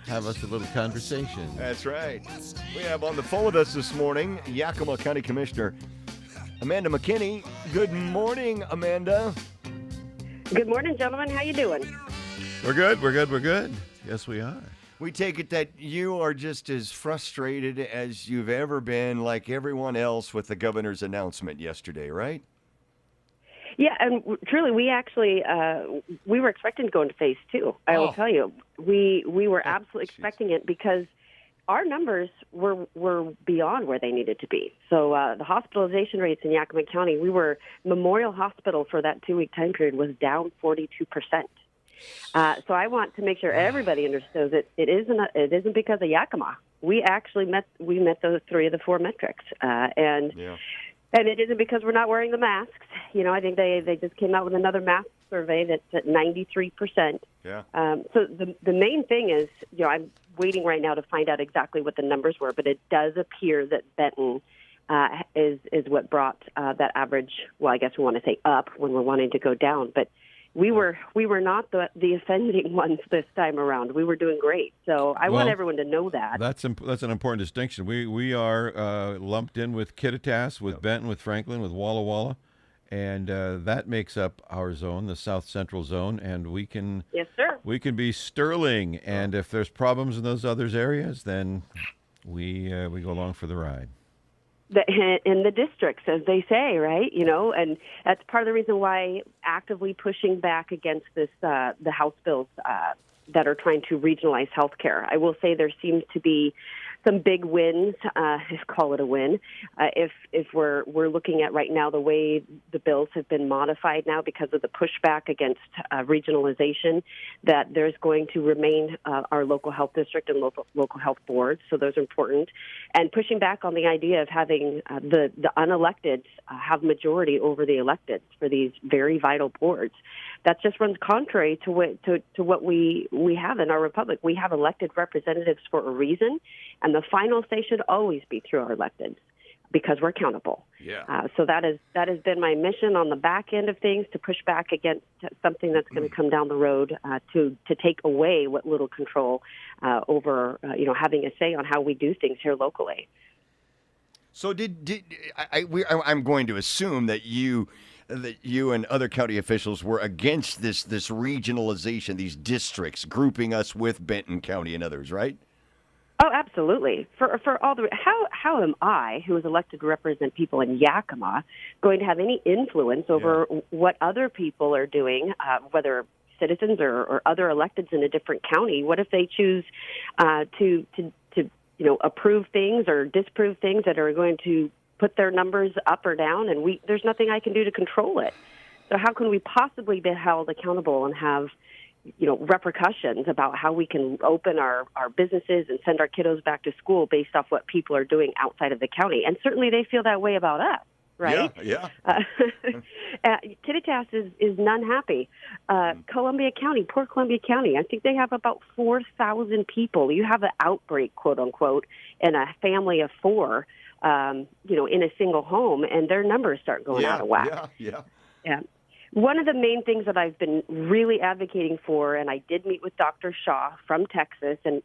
have us a little conversation. That's right. We have on the phone with us this morning Yakima County Commissioner Amanda McKinney. Good morning, Amanda. Good morning, gentlemen. How you doing? We're good. Yes, we are. We take it that you are just as frustrated as you've ever been, like everyone else, with the governor's announcement yesterday, right? Yeah, and truly, we actually we were expecting to go into phase 2. I will tell you, we were absolutely expecting it because our numbers were beyond where they needed to be. So the hospitalization rates in Yakima County, Memorial Hospital for that 2-week time period was down 42%. So I want to make sure everybody understands that it isn't because of Yakima. We actually met those 3 of the 4 metrics, and it isn't because we're not wearing the masks. I think they just came out with another mask survey that's at 93%. Yeah. So the main thing is, I'm waiting right now to find out exactly what the numbers were, but it does appear that Benton is what brought that average. Well, I guess we want to say up when we're wanting to go down, but we were not the offending ones this time around. We were doing great, so I want everyone to know that. That's an important distinction. We are lumped in with Kittitas, with Benton, with Franklin, with Walla Walla, and that makes up our zone, the South Central Zone, and we can be Sterling. And if there's problems in those other areas, then we go along for the ride. In the districts, as they say, right? And that's part of the reason why actively pushing back against this, the House bills that are trying to regionalize healthcare. I will say there seems to be some big wins, call it a win, if we're looking at right now the way the bills have been modified now because of the pushback against regionalization, that there's going to remain our local health district and local health boards, so those are important. And pushing back on the idea of having the unelected have majority over the elected for these very vital boards. That just runs contrary to what we have in our republic. We have elected representatives for a reason, and the final say should always be through our electeds because we're accountable. Yeah. So that has been my mission on the back end of things, to push back against something that's going to come down the road to take away what little control over having a say on how we do things here locally. So I'm going to assume that you and other county officials were against this regionalization, these districts, grouping us with Benton County and others, right? Oh, absolutely. For all the how am I, who is elected to represent people in Yakima, going to have any influence over what other people are doing, whether citizens or other electeds in a different county? What if they choose to approve things or disapprove things that are going to put their numbers up or down, and there's nothing I can do to control it. So how can we possibly be held accountable and have, repercussions about how we can open our businesses and send our kiddos back to school based off what people are doing outside of the county? And certainly they feel that way about us, right? Yeah. Kittitas is none happy. Columbia County, poor Columbia County, I think they have about 4,000 people. You have an outbreak, quote unquote, in a family of 4. In a single home, and their numbers start going out of whack. Yeah. One of the main things that I've been really advocating for, and I did meet with Dr. Shaw from Texas and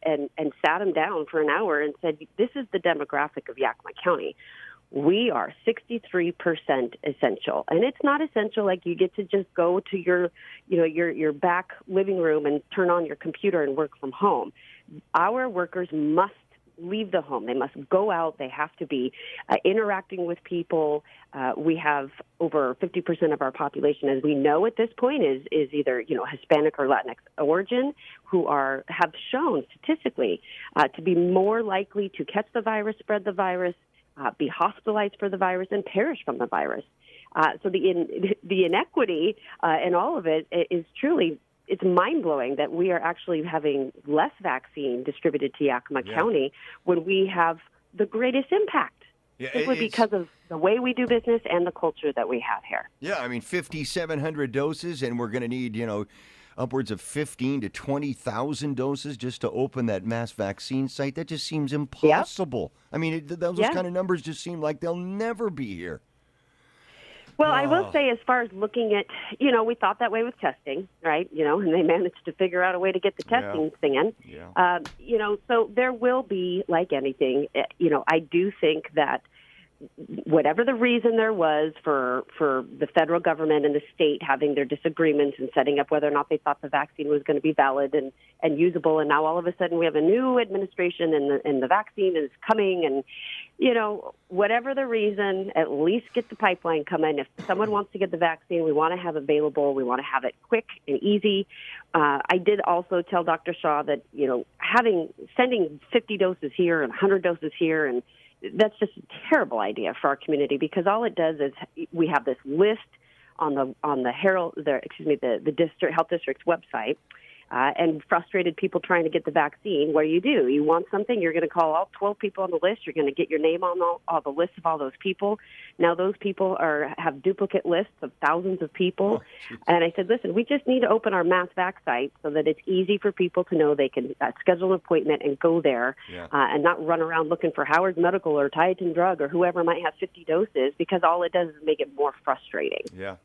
sat him down for an hour and said, this is the demographic of Yakima County. We are 63% essential, and it's not essential like you get to just go to your back living room and turn on your computer and work from home. Our workers must leave the home. They must go out. They have to be interacting with people. We have over 50% of our population, as we know at this point, is either Hispanic or Latinx origin, who have shown statistically to be more likely to catch the virus, spread the virus, be hospitalized for the virus, and perish from the virus. So the inequity in all of it is truly. It's mind-blowing that we are actually having less vaccine distributed to Yakima County when we have the greatest impact. Simply because of the way we do business and the culture that we have here. Yeah, 5,700 doses, and we're going to need, upwards of 15 to 20,000 doses just to open that mass vaccine site. That just seems impossible. Yep. Those kind of numbers just seem like they'll never be here. Well, I will say, as far as looking at, we thought that way with testing, right? And they managed to figure out a way to get the testing thing in. Yeah. So there will be, like anything, I do think that whatever the reason there was for the federal government and the state having their disagreements and setting up whether or not they thought the vaccine was going to be valid and usable, and now all of a sudden we have a new administration and the vaccine is coming, and whatever the reason, at least get the pipeline coming. If someone wants to get the vaccine, we want to have available. We want to have it quick and easy. I did also tell Dr. Shaw that sending 50 doses here and 100 doses here, and that's just a terrible idea for our community, because all it does is we have this list on the district health district's website, and frustrated people trying to get the vaccine. What do? You want something, you're going to call all 12 people on the list. You're going to get your name on all the lists of all those people. Now those people have duplicate lists of thousands of people. And I said, listen, we just need to open our mass vac site so that it's easy for people to know they can schedule an appointment and go there, and not run around looking for Howard Medical or Titan Drug or whoever might have 50 doses, because all it does is make it more frustrating. Yeah.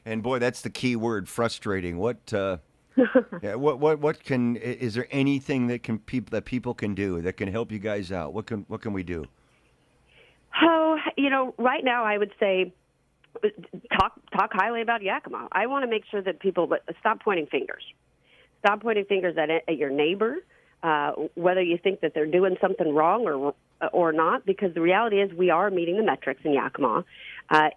And boy, that's the key word, frustrating. What is there anything that people can do that can help you guys out? What can we do? Oh, right now I would say talk highly about Yakima. I want to make sure that people stop pointing fingers. Stop pointing fingers at your neighbor, whether you think that they're doing something wrong or not, because the reality is we are meeting the metrics in Yakima.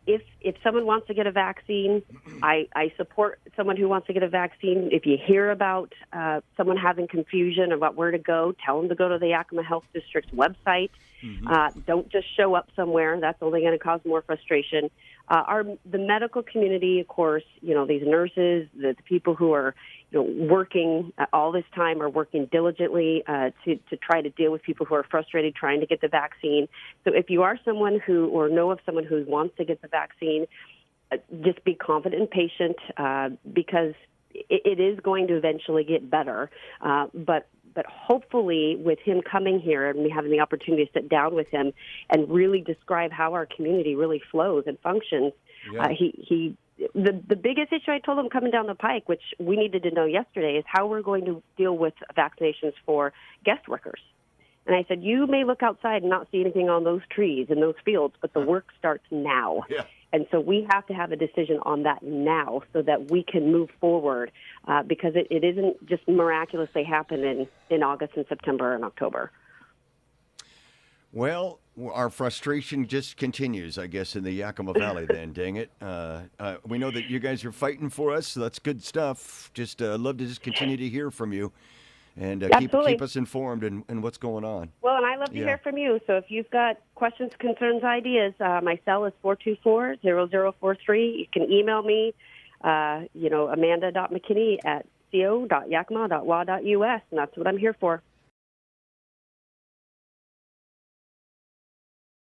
If someone wants to get a vaccine, I support someone who wants to get a vaccine. If you hear about someone having confusion about where to go, tell them to go to the Yakima Health District's website. Don't just show up somewhere. That's only going to cause more frustration. The medical community, of course, these nurses, the people who are working all this time are working diligently to try to deal with people who are frustrated trying to get the vaccine. So if you are someone or know of someone who wants to get the vaccine, just be confident and patient, because it is going to eventually get better. But hopefully with him coming here and me having the opportunity to sit down with him and really describe how our community really flows and functions, the biggest issue I told him coming down the pike, which we needed to know yesterday, is how we're going to deal with vaccinations for guest workers. And I said, you may look outside and not see anything on those trees and those fields, but the work starts now. Yeah. And so we have to have a decision on that now so that we can move forward, because it isn't just miraculously happen in August and September and October. Well, our frustration just continues, I guess, in the Yakima Valley then, dang it. We know that you guys are fighting for us, so that's good stuff. Just love to just continue to hear from you and keep us informed and what's going on. Well, and I love to hear from you. So if you've got questions, concerns, ideas, my cell is 424-0043. You can email me, amanda.mckinney@co.yakima.wa.us, and that's what I'm here for.